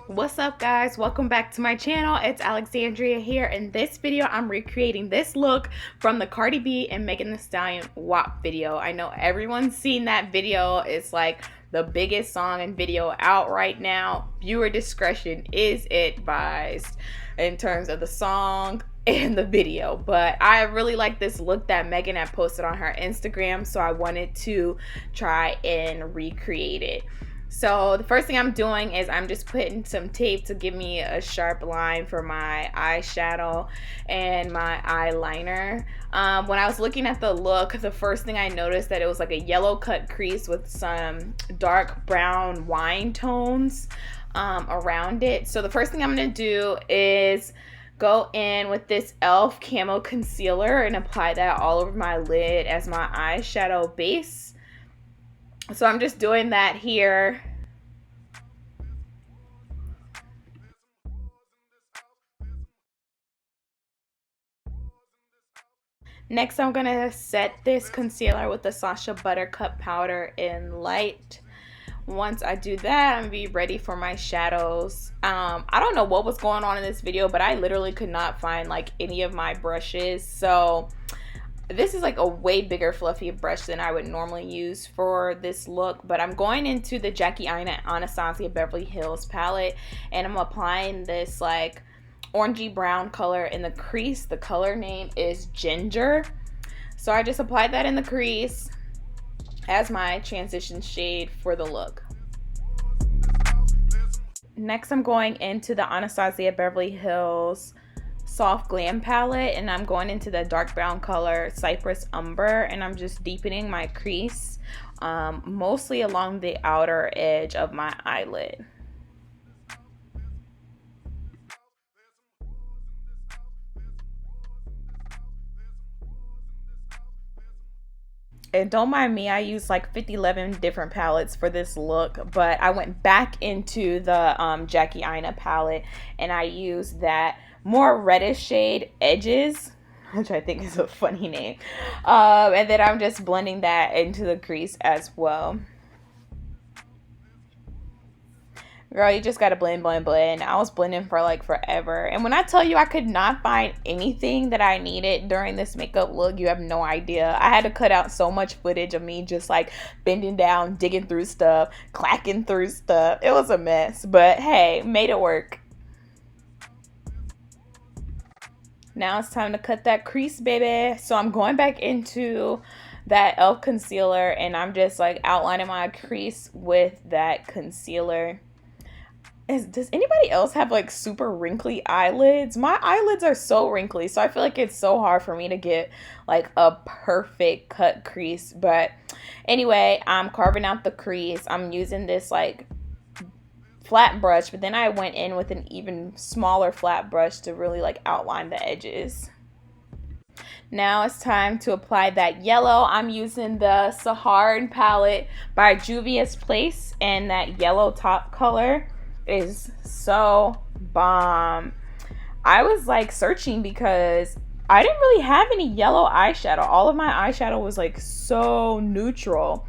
What's up, guys? Welcome back to my channel. It's Alexandria here. In this video, I'm recreating this look from the Cardi B and Megan Thee Stallion WAP video. I know everyone's seen that video. It's like the biggest song and video out right now. Viewer discretion is advised in terms of the song and the video, but I really like this look that Megan had posted on her Instagram, so I wanted to try and recreate it. So the first thing I'm doing is I'm just putting some tape to give me a sharp line for my eyeshadow and my eyeliner. When I was looking at the look, the first thing I noticed that it was like a yellow cut crease with some dark brown wine tones around it. So the first thing I'm going to do is go in with this e.l.f. camo concealer and apply that all over my lid as my eyeshadow base. So I'm just doing that here. Next, I'm going to set this concealer with the Sacha Buttercup powder in light. Once I do that, I'm going to be ready for my shadows. I don't know what was going on in this video, but I literally could not find like any of my brushes. So this is like a way bigger fluffy brush than I would normally use for this look, but I'm going into the Jackie Aina Anastasia Beverly Hills palette and I'm applying this like orangey brown color in the crease. The color name is Ginger. So I just applied that in the crease as my transition shade for the look. Next, I'm going into the Anastasia Beverly Hills Soft Glam palette and I'm going into the dark brown color Cypress Umber and I'm just deepening my crease mostly along the outer edge of my eyelid. And don't mind me, I used like 11 different palettes for this look, but I went back into the Jackie Aina palette and I used that more reddish shade Edges, which I think is a funny name, and then I'm just blending that into the crease as well. Girl, you just gotta blend, blend, blend. I was blending for like forever. And when I tell you I could not find anything that I needed during this makeup look, you have no idea. I had to cut out so much footage of me just like bending down, digging through stuff, clacking through stuff. It was a mess, but hey, made it work. Now it's time to cut that crease, baby. So I'm going back into that e.l.f. concealer and I'm just like outlining my crease with that concealer. Does anybody else have like super wrinkly eyelids? My eyelids are so wrinkly, so I feel like it's so hard for me to get like a perfect cut crease. But anyway, I'm carving out the crease. I'm using this like flat brush, but then I went in with an even smaller flat brush to really like outline the edges. Now it's time to apply that yellow. I'm using the Saharan palette by Juvia's Place and that yellow top color is so bomb. I was like searching because I didn't really have any yellow eyeshadow. All of my eyeshadow was like so neutral.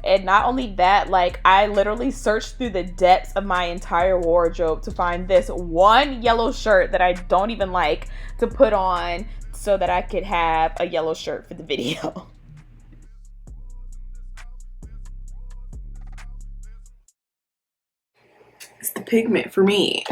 And not only that, like I literally searched through the depths of my entire wardrobe to find this one yellow shirt that I don't even like to put on so that I could have a yellow shirt for the video. It's the pigment for me.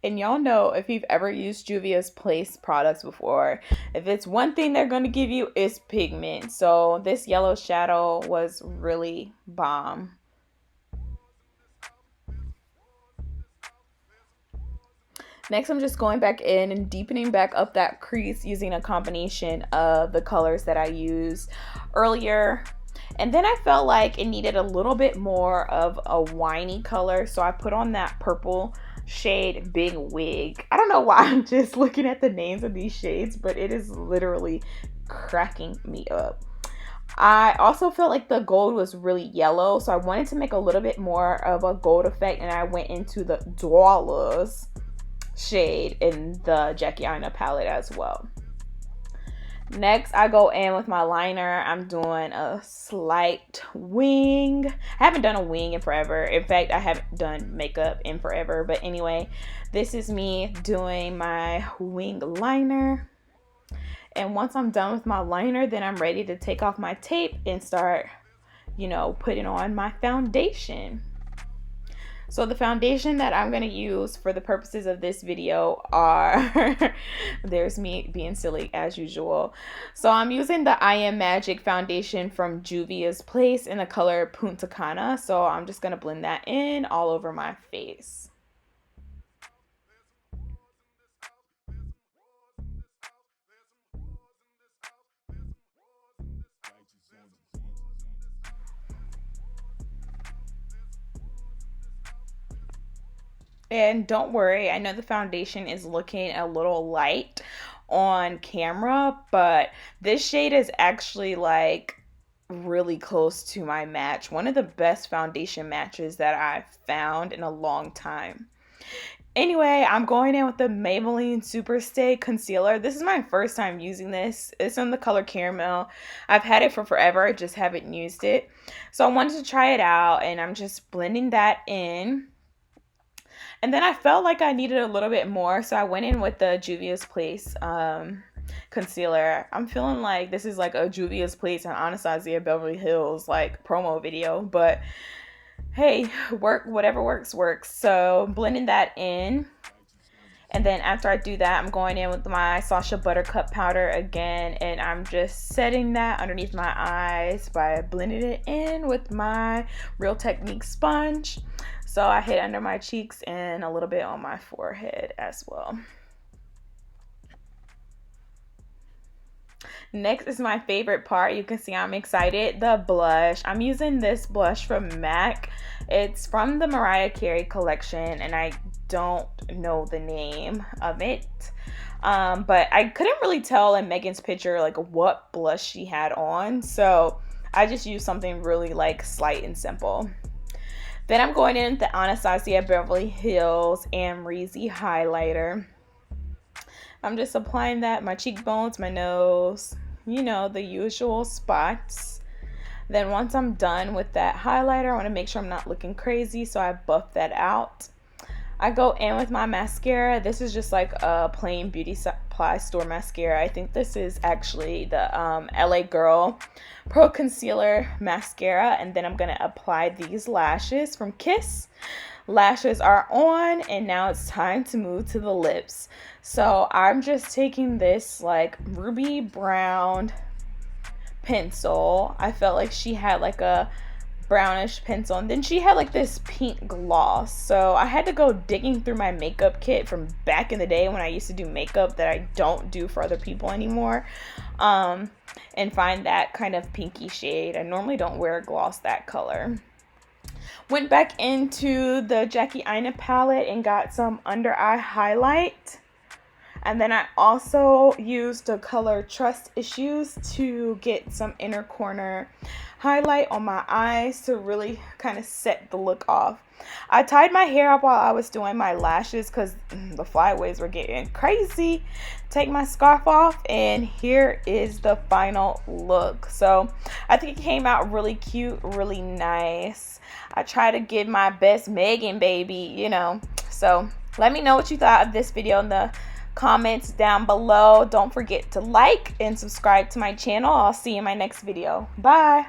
And y'all know, if you've ever used Juvia's Place products before, if it's one thing they're going to give you, it's pigment. So this yellow shadow was really bomb. Next, I'm just going back in and deepening back up that crease using a combination of the colors that I used earlier. And then I felt like it needed a little bit more of a winey color, so I put on that purple shade Big Wig. I don't know why I'm just looking at the names of these shades, but it is literally cracking me up. I also felt like the gold was really yellow, so I wanted to make a little bit more of a gold effect, and I went into the Dollars shade in the Jackie Aina palette as well. Next, I go in with my liner. I'm doing a slight wing. I haven't done a wing in forever. In fact, I haven't done makeup in forever. But anyway, this is me doing my wing liner. And once I'm done with my liner, then I'm ready to take off my tape and start, putting on my foundation. So the foundation that I'm going to use for the purposes of this video are, there's me being silly as usual. So I'm using the I Am Magic foundation from Juvia's Place in the color Punta Cana. So I'm just going to blend that in all over my face. And don't worry, I know the foundation is looking a little light on camera, but this shade is actually like really close to my match. One of the best foundation matches that I've found in a long time. Anyway, I'm going in with the Maybelline Superstay concealer. This is my first time using this. It's in the color caramel. I've had it for forever, I just haven't used it. So I wanted to try it out, and I'm just blending that in. And then I felt like I needed a little bit more, so I went in with the Juvia's Place concealer. I'm feeling like this is like a Juvia's Place and Anastasia Beverly Hills like promo video, but hey, whatever works. So blending that in. And then after I do that, I'm going in with my Sacha Buttercup powder again, and I'm just setting that underneath my eyes by blending it in with my Real Technique sponge. So I hit under my cheeks and a little bit on my forehead as well. Next is my favorite part. You can see I'm excited. The blush. I'm using this blush from MAC. It's from the Mariah Carey collection, and I don't know the name of it. But I couldn't really tell in Megan's picture like what blush she had on. So I just used something really like slight and simple. Then I'm going in with the Anastasia Beverly Hills Amrezy highlighter. I'm just applying that, my cheekbones, my nose, the usual spots. Then once I'm done with that highlighter, I want to make sure I'm not looking crazy, so I buff that out. I go in with my mascara. This is just like a plain beauty supply store mascara. I think this is actually the LA Girl Pro Concealer Mascara. And then I'm going to apply these lashes from Kiss. Lashes are on, and now it's time to move to the lips. So I'm just taking this like ruby brown pencil. I felt like she had like a brownish pencil, and then she had like this pink gloss. So I had to go digging through my makeup kit from back in the day when I used to do makeup that I don't do for other people anymore, and find that kind of pinky shade. I normally don't wear a gloss that color. Went back into the Jackie Aina palette and got some under eye highlight. And then I also used the color Trust Issues to get some inner corner highlight on my eyes to really kind of set the look off. I tied my hair up while I was doing my lashes because the flyaways were getting crazy. Take my scarf off, and here is the final look. So I think it came out really cute, really nice. I try to give my best Megan, baby, So let me know what you thought of this video in the comments down below. Don't forget to like and subscribe to my channel. I'll see you in my next video. Bye.